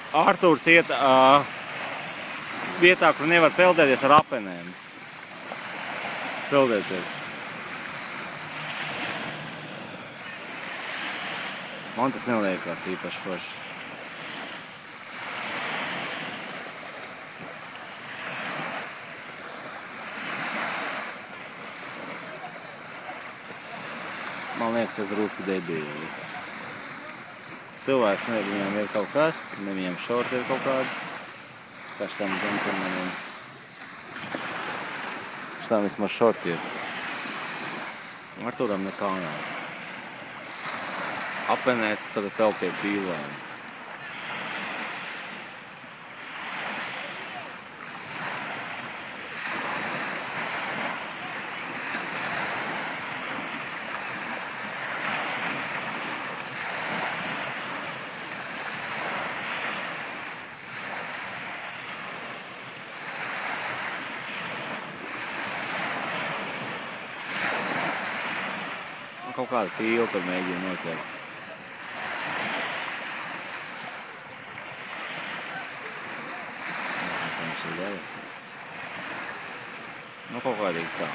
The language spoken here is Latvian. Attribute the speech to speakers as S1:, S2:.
S1: Artūrs iet vietā, kur nevar peldēties ar apenēm. Peldēties. Man tas neliekas īpaši forši. Man liekas, tas drusku debīli. Cilvēks, ne viņam ir kaut kas, ne viņam šorti ir kaut kādi. Kā šitam džentelmenim. Šitam vismaz šorti ir. Artūram nekā nav. Apenēs tagad vēl pie pīlēm. Kaut kāda pīla, kad mēģina noķert. Nu, kaut kādīgi tā.